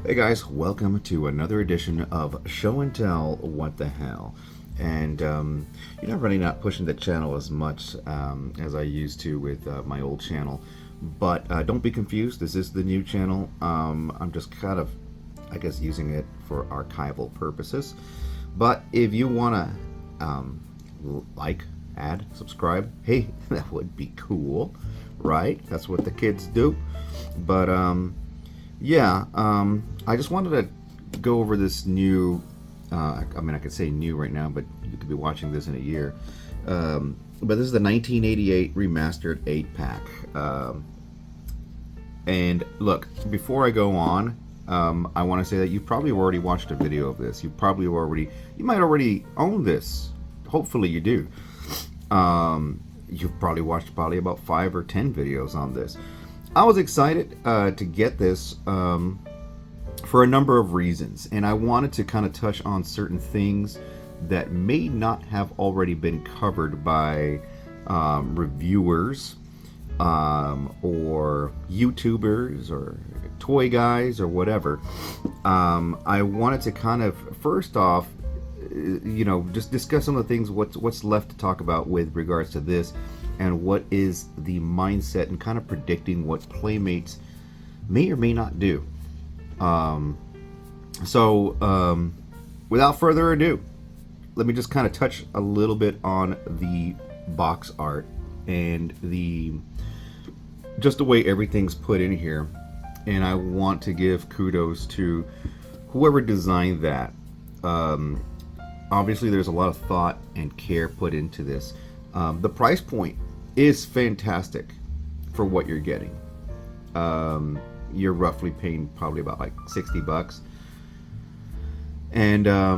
Hey guys, welcome to another edition of Show and Tell What the Hell. And I'm really not pushing the channel as much as I used to with my old channel. But don't be confused, this is the new channel. I'm just kind of, I guess, using it for archival purposes. But if you want to like, add, subscribe, hey, that would be cool, right? That's what the kids do. But yeah, I just wanted to go over this new. I mean, I could say new right now, but you could be watching this in a year. But this is the 1988 remastered 8-pack. And look, before I go on, I want to say that you probably already watched a video of this. You might already own this. Hopefully, you do. You've probably watched about 5 or 10 videos on this. I was excited to get this for a number of reasons, and I wanted to kind of touch on certain things that may not have already been covered by reviewers or YouTubers or toy guys or whatever. I wanted to kind of, first off, just discuss some of the things, what's left to talk about with regards to this, and what is the mindset and kind of predicting what Playmates may or may not do. Without further ado, let me just kind of touch a little bit on the box art and just the way everything's put in here. And I want to give kudos to whoever designed that. Obviously, there's a lot of thought and care put into this. The price point is fantastic for what you're getting. You're roughly paying probably about like $60, and I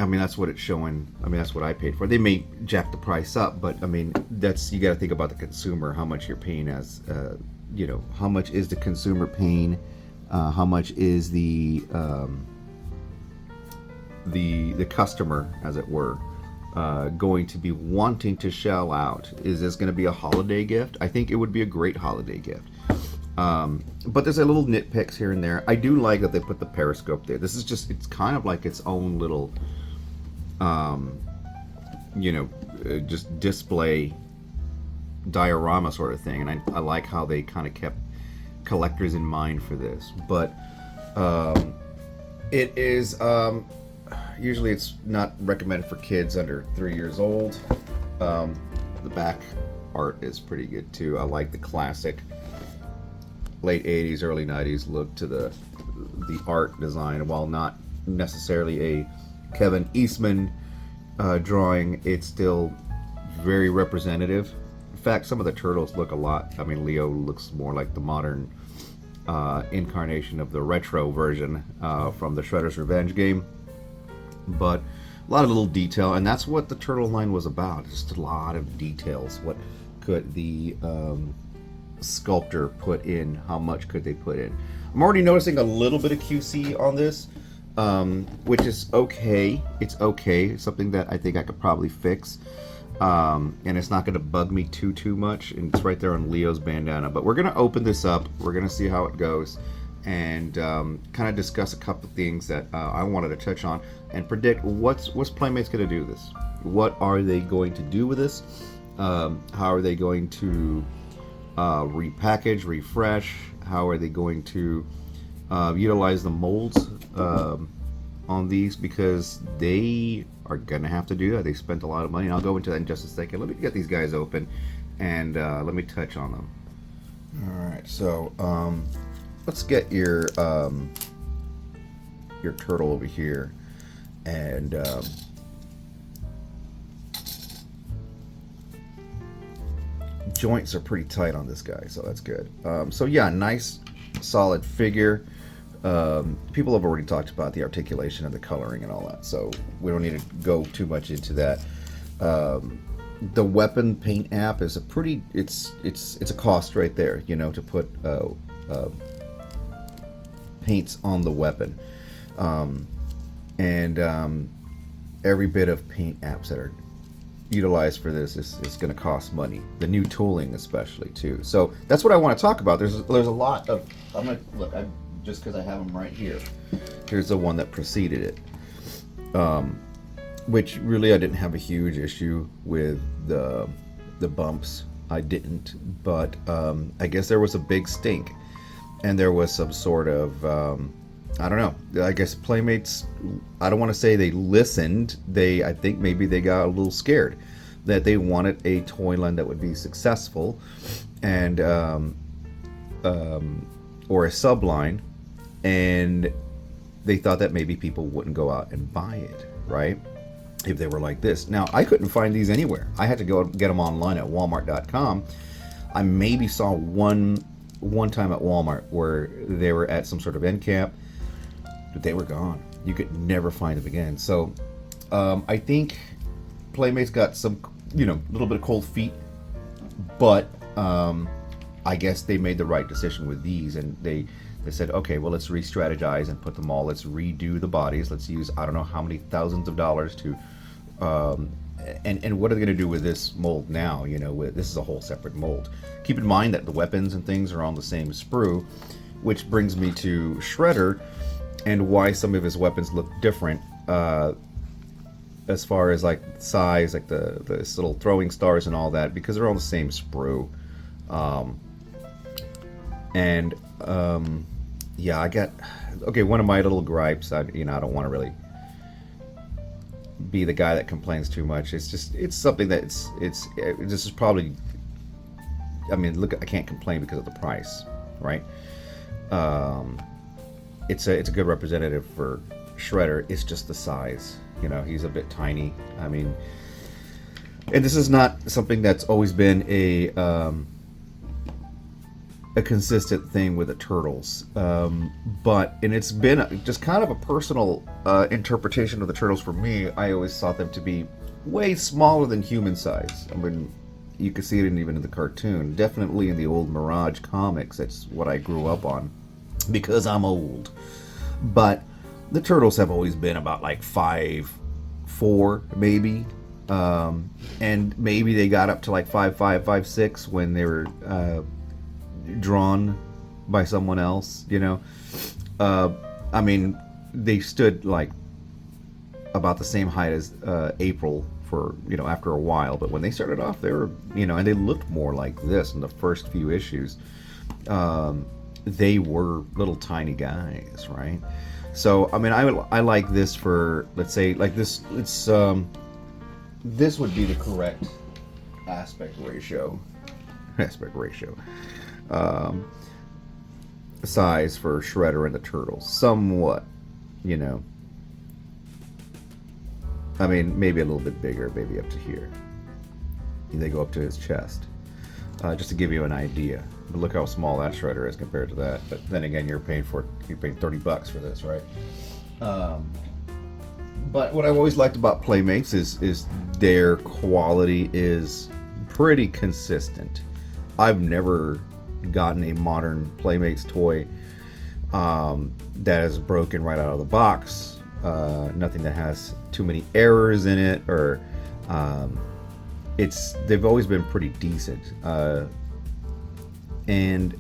mean, that's what it's showing. I mean, that's what I paid for. They may jack the price up, but I mean, you got to think about the consumer, how much you're paying as how much is the consumer paying, how much is the customer, as it were, going to be wanting to shell out. Is this going to be a holiday gift? I think it would be a great holiday gift. But there's a little nitpicks here and there. I do like that they put the periscope there. This is just, it's kind of like its own little, just display diorama sort of thing. And I like how they kind of kept collectors in mind for this. But it is, usually it's not recommended for kids under 3 years old. The back art is pretty good too. I like the classic late 80s, early 90s look to the art design. While not necessarily a Kevin Eastman drawing, it's still very representative. In fact, some of the turtles look a lot. I mean, Leo looks more like the modern incarnation of the retro version from the Shredder's Revenge game. But a lot of little detail, and that's what the turtle line was about. Just a lot of details. What could the sculptor put in? How much could they put in? I'm already noticing a little bit of QC on this, which is okay. It's okay. It's something that I think I could probably fix, and it's not going to bug me too much. And it's right there on Leo's bandana. But we're going to open this up. We're going to see how it goes, and kind of discuss a couple of things that I wanted to touch on and predict what's Playmates going to do with this. What are they going to do with this? How are they going to repackage, refresh? How are they going to utilize the molds on these? Because they are going to have to do that. They spent a lot of money, and I'll go into that in just a second. Let me get these guys open, and let me touch on them. Alright, so let's get your turtle over here, and joints are pretty tight on this guy, so that's good. So yeah, nice solid figure. People have already talked about the articulation and the coloring and all that, so we don't need to go too much into that. The weapon paint app is a pretty, it's a cost right there, to put paints on the weapon. Every bit of paint apps that are utilized for this is going to cost money. The new tooling especially too. So that's what I want to talk about. There's a lot of, I'm gonna look, I just because I have them right here. Here's the one that preceded it. Which really I didn't have a huge issue with the bumps. I didn't, but I guess there was a big stink, and there was some sort of I don't know. I guess Playmates. I don't want to say they listened. I think maybe they got a little scared that they wanted a toy line that would be successful, and or a subline, and they thought that maybe people wouldn't go out and buy it, right? If they were like this. Now, I couldn't find these anywhere. I had to go get them online at walmart.com. I maybe saw one time at Walmart where they were at some sort of end cap, but they were gone. You could never find them again. So I think Playmates got some, little bit of cold feet, but I guess they made the right decision with these, and they said, okay, well, let's re-strategize and put them all. Let's redo the bodies. Let's use, I don't know how many thousands of dollars to, and what are they going to do with this mold now? This is a whole separate mold. Keep in mind that the weapons and things are on the same sprue, which brings me to Shredder and why some of his weapons look different, as far as like size, like the little throwing stars and all that, because they're on the same sprue. Yeah, I got, okay, one of my little gripes, I don't want to really be the guy that complains too much. It's something that this is probably, look, I can't complain because of the price, right? It's a good representative for Shredder. It's just the size, he's a bit tiny. And this is not something that's always been a consistent thing with the Turtles, but it's been just kind of a personal interpretation of the Turtles for me. I always thought them to be way smaller than human size. You could see it even in the cartoon, definitely in the old Mirage comics. That's what I grew up on because I'm old. But the Turtles have always been about like 5'4", maybe, and maybe they got up to like 5'5", 5'6" when they were drawn by someone else. They stood like about the same height as April for after a while, but when they started off, they were and they looked more like this in the first few issues. They were little tiny guys, right? So I like this for, let's say, like this. This would be the correct aspect ratio size for Shredder and the Turtles. Somewhat, maybe a little bit bigger, maybe up to here. They go up to his chest, just to give you an idea. But look how small that Shredder is compared to that. But then again, you're paying $30 for this, right? But what I've always liked about Playmates is their quality is pretty consistent. I've never gotten a modern Playmates toy that is broken right out of the box. Nothing that has too many errors in it, or they've always been pretty decent. And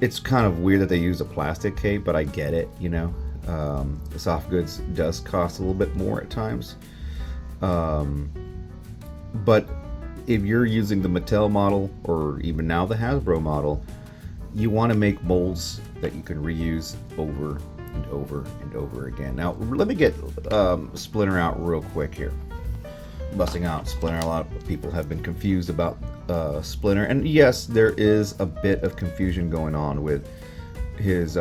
it's kind of weird that they use a plastic cape, but I get it. The soft goods does cost a little bit more at times. But if you're using the Mattel model, or even now the Hasbro model, you want to make molds that you can reuse over and over and over again. Now, let me get Splinter out real quick here. Busting out Splinter. A lot of people have been confused about Splinter, and yes, there is a bit of confusion going on with his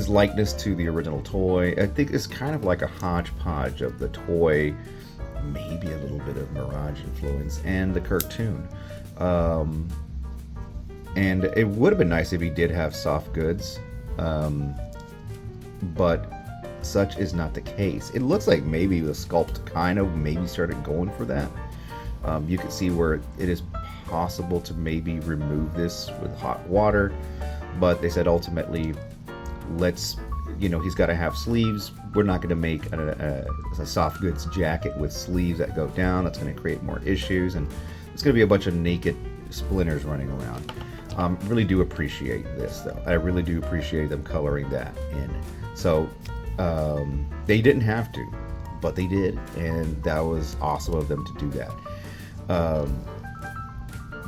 likeness to the original toy. I think it's kind of like a hodgepodge of the toy, maybe a little bit of Mirage influence, and the cartoon. And it would have been nice if he did have soft goods, but such is not the case. It looks like maybe the sculpt kind of maybe started going for that. You can see where it is possible to maybe remove this with hot water, but they said ultimately, he's got to have sleeves. We're not going to make a soft goods jacket with sleeves that go down. That's going to create more issues, and it's going to be a bunch of naked Splinters running around. Really do appreciate this, though. I really do appreciate them coloring that in. So they didn't have to, but they did, and that was awesome of them to do that.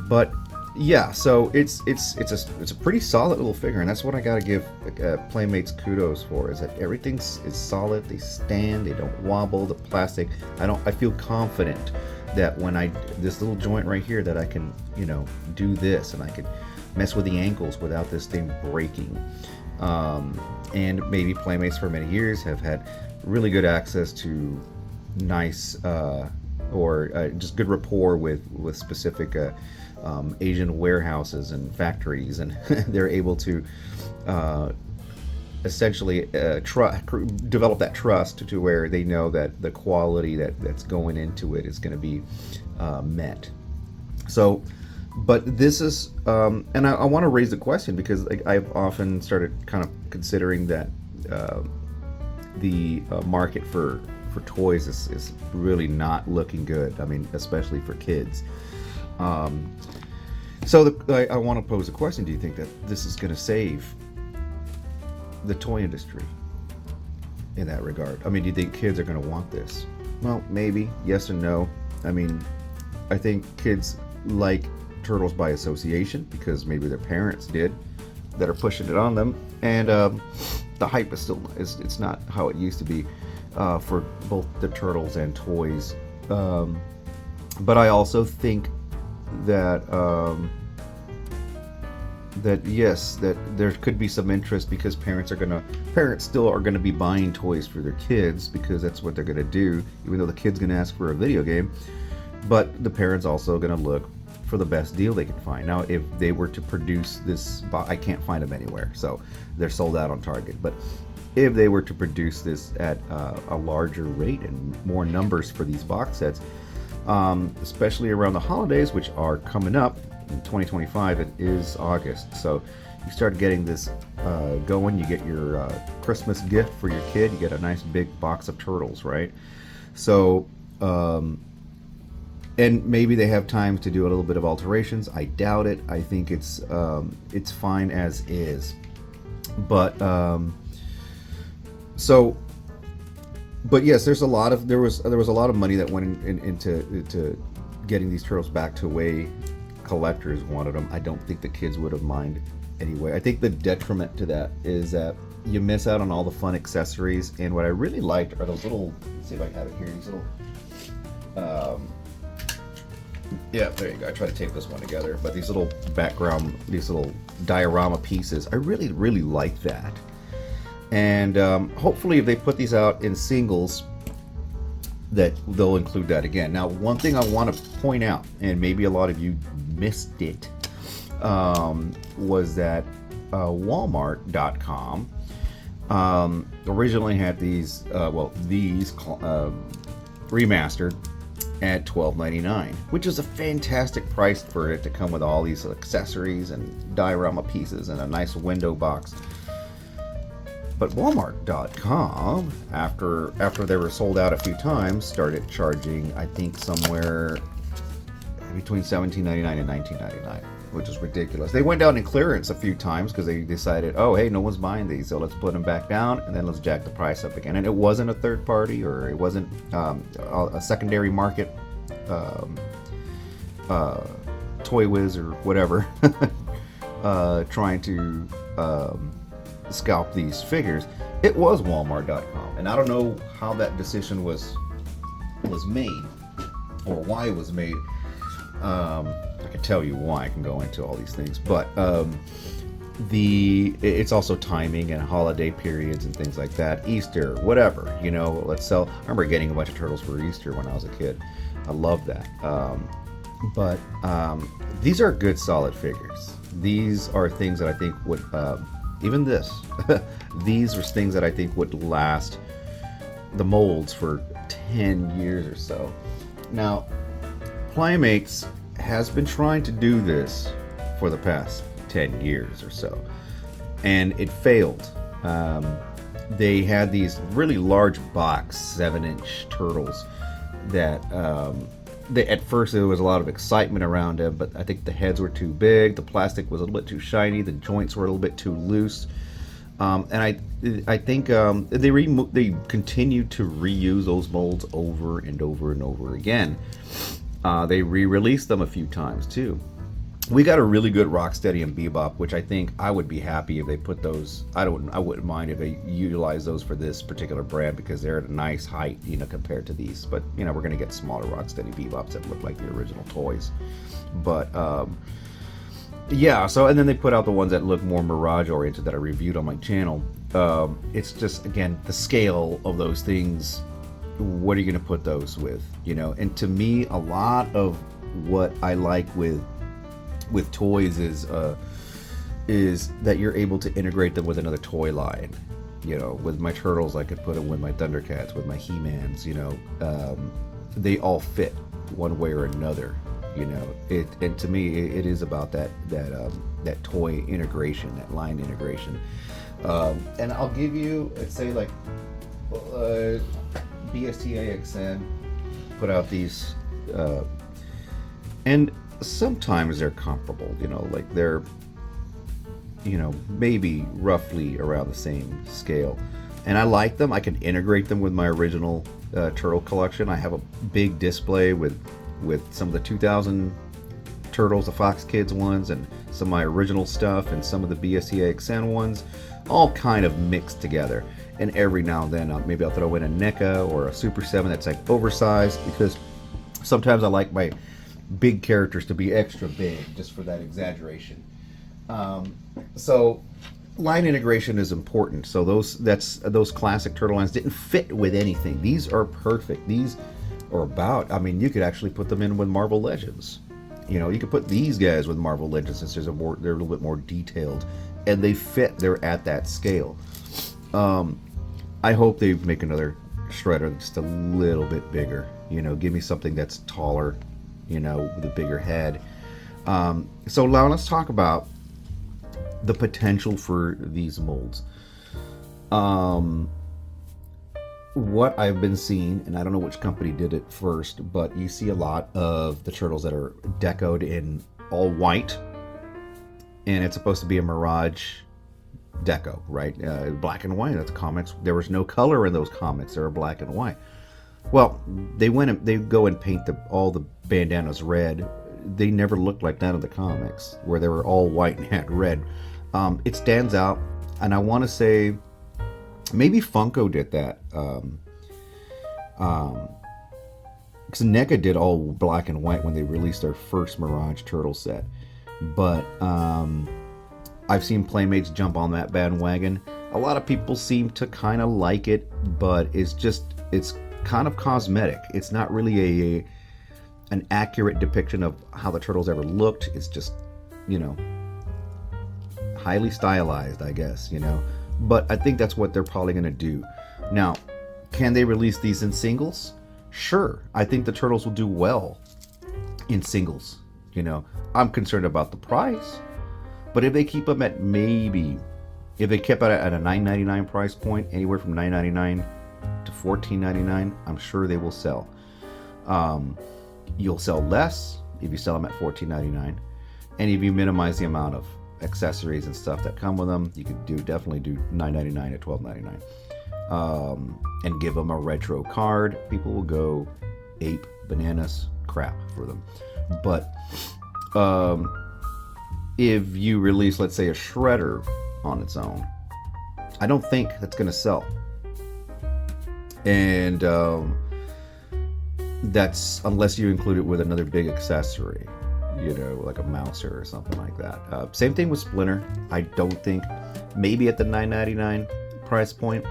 But yeah, so it's a pretty solid little figure, and that's what I gotta give Playmates kudos for. Is that everything's is solid. They stand. They don't wobble. The plastic. I feel confident that when this little joint right here, that I can do this, and I can mess with the ankles without this thing breaking. And maybe Playmates for many years have had really good access to nice or just good rapport with specific Asian warehouses and factories, and they're able to essentially develop that trust to where they know that the quality that's going into it is going to be met. So, but this is, and I want to raise the question because I've often started kind of considering that the market for toys is really not looking good. I mean, especially for kids. So I want to pose a question. Do you think that this is going to save the toy industry in that regard? I mean, do you think kids are going to want this? Well, maybe. Yes and no. I mean, I think kids like Turtles by association because maybe their parents did that are pushing it on them. And the hype is still, it's not how it used to be for both the Turtles and toys. But I also think that yes, that there could be some interest because parents still are gonna be buying toys for their kids because that's what they're gonna do, even though the kid's gonna ask for a video game. But the parents also gonna look for the best deal they can find. Now, if they were to produce this, I can't find them anywhere, so they're sold out on Target. But if they were to produce this at a larger rate and more numbers for these box sets, especially around the holidays, which are coming up in 2025, it is August. So you start getting this going, you get your Christmas gift for your kid, you get a nice big box of Turtles, right? So, and maybe they have time to do a little bit of alterations. I doubt it. I think it's fine as is. But but yes, there was a lot of money that went into getting these Turtles back to the way collectors wanted them. I don't think the kids would have minded anyway. I think the detriment to that is that you miss out on all the fun accessories. And what I really liked are those little, let's see if I have it here, these little yeah, there you go. I try to tape this one together, but these little background, these little diorama pieces, I really like that. And hopefully if they put these out in singles, that they'll include that again. Now, one thing I want to point out, and maybe a lot of you missed it, was that Walmart.com originally had these, remastered at $12.99, which is a fantastic price for it to come with all these accessories and diorama pieces and a nice window box. But Walmart.com, after they were sold out a few times, started charging, I think, somewhere between $17.99 and $19.99, which is ridiculous. They went down in clearance a few times because they decided, oh, hey, no one's buying these, so let's put them back down and then let's jack the price up again. And it wasn't a third party, or it wasn't a secondary market, Toy Wiz or whatever, trying to scalp these figures. It was Walmart.com, and I don't know how that decision was made or why it was made. I can tell you why. I can go into all these things, but it's also timing and holiday periods and things like that. Easter, whatever, let's sell. I remember getting a bunch of Turtles for Easter when I was a kid. I love that. But these are good, solid figures. These are things that I think would even this. These are things that I think would last the molds for 10 years or so. Now, Playmates has been trying to do this for the past 10 years or so, and it failed. They had these really large box 7-inch Turtles that at first there was a lot of excitement around them, but I think the heads were too big, the plastic was a little bit too shiny, the joints were a little bit too loose. And I think they continued to reuse those molds over and over and over again. They re-released them a few times too. We got a really good Rocksteady and Bebop, which I think I would be happy if they put those. I wouldn't mind if they utilize those for this particular brand because they're at a nice height, compared to these. But we're gonna get smaller Rocksteady Bebops that look like the original toys. But yeah. So and then they put out the ones that look more Mirage oriented that I reviewed on my channel. It's just again the scale of those things. What are you gonna put those with? And to me, a lot of what I like with toys is that you're able to integrate them with another toy line. With my Turtles, I could put them with my Thundercats, with my He-Mans. They all fit one way or another. And to me, it is about that toy integration, that line integration. And I'll give you, let's say like BSTAXN put out these, and sometimes they're comparable, like they're maybe roughly around the same scale, and I like them. I can integrate them with my original turtle collection. I have a big display with some of the 2000 Turtles, the Fox Kids ones, and some of my original stuff, and some of the BSTAXN ones, all kind of mixed together. And every now and then maybe I'll throw in a NECA or a Super 7 that's like oversized, because sometimes I like my big characters to be extra big just for that exaggeration. So line integration is important. So those classic turtle lines didn't fit with anything. These are perfect. These are about, you could actually put them in with Marvel Legends. You could put these guys with Marvel Legends since they're a little bit more detailed, and they fit. They're at that scale. I hope they make another Shredder just a little bit bigger. Give me something that's taller, with a bigger head. So now let's talk about the potential for these molds. What I've been seeing, and I don't know which company did it first, but you see a lot of the turtles that are decoed in all white, and it's supposed to be a Mirage deco, right? Black and white. That's comics. There was no color in those comics. They were black and white. Well, they go and paint all the bandanas red. They never looked like that in the comics, where they were all white and had red. It stands out, and I want to say maybe Funko did that. Because NECA did all black and white when they released their first Mirage Turtle set. But I've seen Playmates jump on that bandwagon. A lot of people seem to kind of like it, but it's kind of cosmetic. It's not really an accurate depiction of how the turtles ever looked. It's just, highly stylized, I guess, But I think that's what they're probably going to do. Now, can they release these in singles? Sure. I think the turtles will do well in singles. I'm concerned about the price. But if they keep them at if they kept it at a $9.99 price point, anywhere from $9.99 to $14.99, I'm sure they will sell. You'll sell less if you sell them at $14.99, and if you minimize the amount of accessories and stuff that come with them, you could definitely do $9.99 at $12.99, and give them a retro card. People will go ape bananas crap for them. But if you release, let's say, a Shredder on its own, I don't think that's going to sell. And that's unless you include it with another big accessory, like a Mouser or something like that. Same thing with Splinter. I don't think, maybe at the $9.99 price point,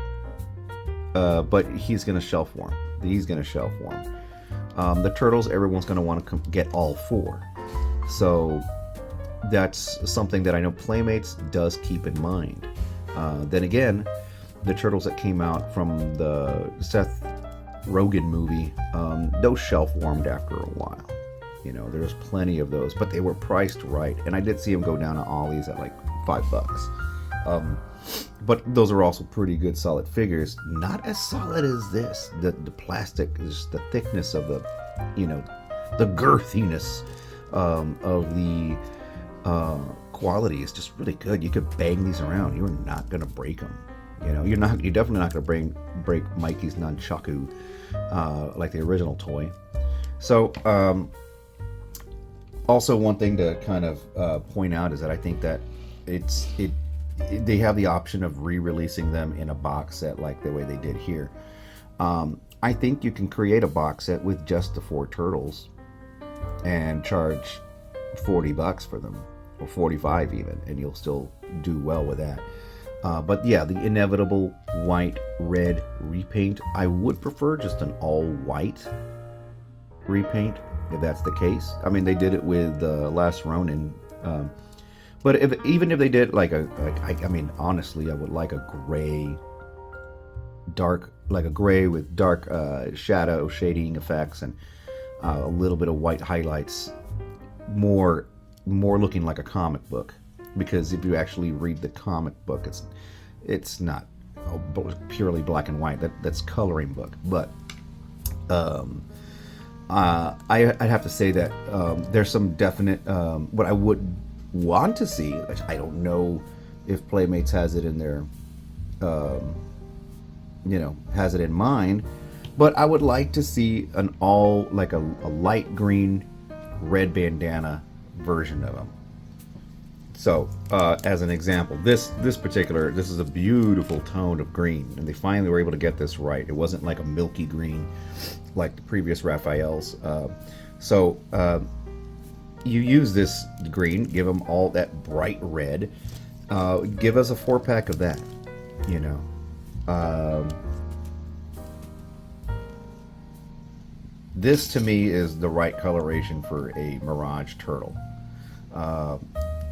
but he's going to shelf warm. The Turtles, everyone's going to want to get all four. So that's something that I know Playmates does keep in mind. Then again, the Turtles that came out from the Seth Rogen movie, those shelf warmed after a while. There's plenty of those, but they were priced right, and I did see them go down to Ollie's at like $5. But those are also pretty good, solid figures. Not as solid as this. The plastic is the thickness of the, the girthiness of the quality is just really good. You could bang these around. You're not gonna break them. You know, you're definitely not gonna break Mikey's nunchaku like the original toy. So also one thing to kind of point out is that I think that they have the option of re-releasing them in a box set like the way they did here. I think you can create a box set with just the 4 turtles and charge $40 for them, or 45 even, and you'll still do well with that. But yeah, the inevitable white red repaint. I would prefer just an all white repaint if that's the case. I mean, they did it with Last Ronin. But even if they did I mean, honestly, I would like a gray, like a gray with dark shadow shading effects and a little bit of white highlights, more looking like a comic book. Because if you actually read the comic book, it's not purely black and white. That's coloring book. But I'd have to say that there's some definite what I would want to see, which I don't know if Playmates has it in their has it in mind, but I would like to see an all like a light green red bandana version of them. So as an example, this is a beautiful tone of green, and they finally were able to get this right. It wasn't like a milky green like the previous Raphaels. You use this green, give them all that bright red. Give us a 4-pack of that, you know. This to me is the right coloration for a Mirage turtle.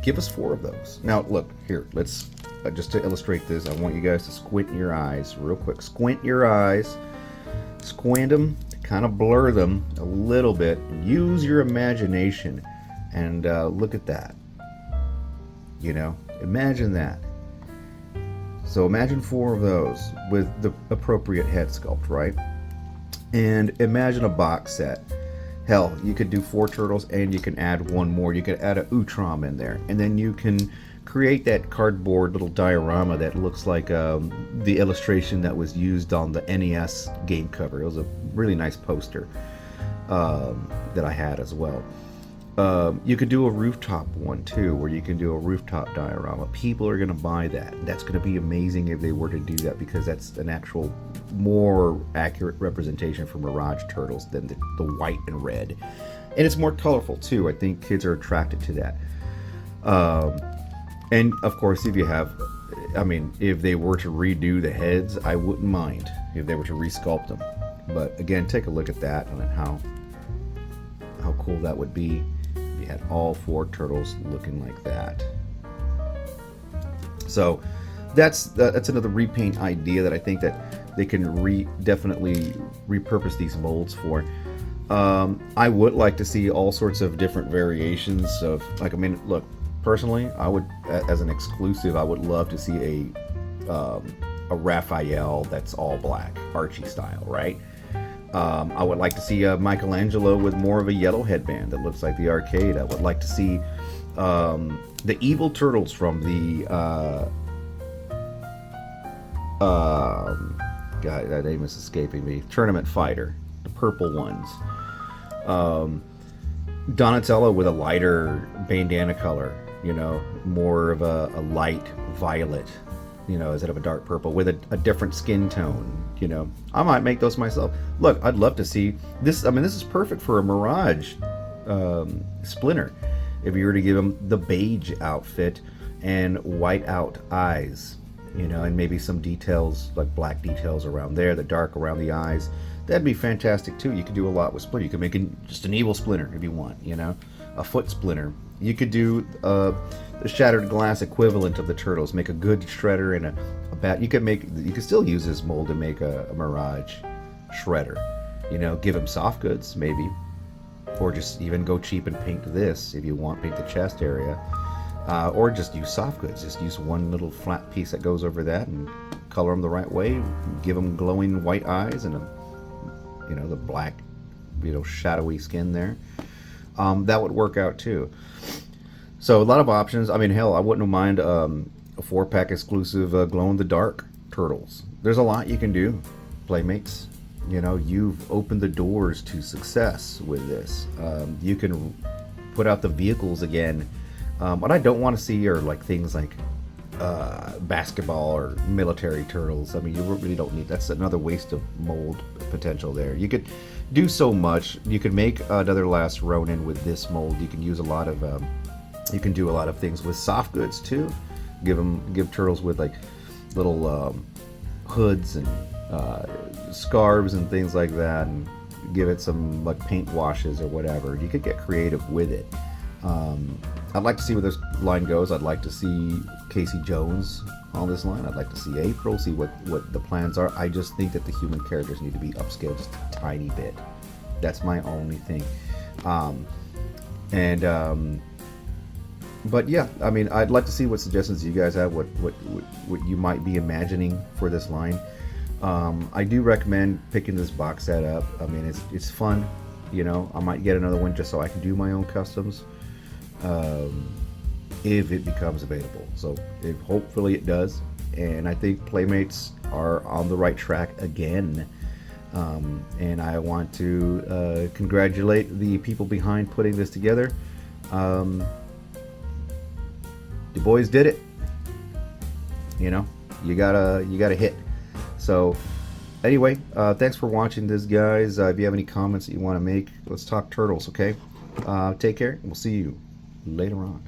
Give us 4 of those. Now look here, let's just to illustrate this, I want you guys to squint your eyes real quick. Squint your eyes, squint them, kind of blur them a little bit. Use your imagination and look at that. You know, imagine that. So imagine 4 of those with the appropriate head sculpt, right? And imagine a box set. Hell, you could do 4 turtles and you can add 1 more. You could add a Utrom in there, and then you can create that cardboard little diorama that looks like the illustration that was used on the NES game cover. It was a really nice poster that I had as well. You could do a rooftop one too, where you can do a rooftop diorama. People are going to buy that. That's going to be amazing if they were to do that, because that's an actual more accurate representation for Mirage turtles than the white and red. And it's more colorful too. I think kids are attracted to that. And of course, if they were to redo the heads, I wouldn't mind if they were to resculpt them. But again, take a look at that and how cool that would be. You had all 4 turtles looking like that. So that's another repaint idea that I think that they can definitely repurpose these molds for. I would like to see all sorts of different variations of, look, personally, I would, as an exclusive, I would love to see a Raphael that's all black, Archie style, right? I would like to see a Michelangelo with more of a yellow headband that looks like the arcade. I would like to see the evil turtles from the God, that name is escaping me. Tournament Fighter, the purple ones. Donatello with a lighter bandana color, more of a light violet, instead of a dark purple with a different skin tone. I might make those myself. Look, I'd love to see this. This is perfect for a Mirage Splinter. If you were to give him the beige outfit and white out eyes, and maybe some details, like black details around there, the dark around the eyes, that'd be fantastic too. You could do a lot with Splinter. You could make just an evil Splinter if you want, a foot Splinter. You could do the shattered glass equivalent of the turtles. Make a good shredder and a bat. You could still use this mold to make a Mirage shredder. Give him soft goods maybe, or just even go cheap and paint this if you want. Paint the chest area, or just use soft goods. Just use one little flat piece that goes over that and color them the right way. Give them glowing white eyes and the black shadowy skin there. That would work out too. So a lot of options. I mean, hell, I wouldn't mind a 4-pack exclusive glow-in-the-dark turtles. There's a lot you can do, Playmates. You've opened the doors to success with this. You can put out the vehicles again. What I don't want to see are like things like basketball or military turtles. I mean, you really don't need. That's another waste of mold potential there. You could do so much. You could make another Last Ronin with this mold. You can use a lot of. You can do a lot of things with soft goods too. Give turtles with like little hoods and scarves and things like that, and give it some like paint washes or whatever. You could get creative with it. I'd like to see where this line goes. I'd like to see Casey Jones on this line. I'd like to see April, see what the plans are. I just think that the human characters need to be upscaled just a tiny bit. That's my only thing. But yeah, I mean, I'd like to see what suggestions you guys have, what you might be imagining for this line. I do recommend picking this box set up. I mean, it's fun. I might get another one just so I can do my own customs, if it becomes available. So hopefully it does, and I think Playmates are on the right track again. And I want to congratulate the people behind putting this together. The boys did it. You gotta hit. So anyway, thanks for watching this, guys. If you have any comments that you want to make, let's talk turtles, okay? Take care. We'll see you later on.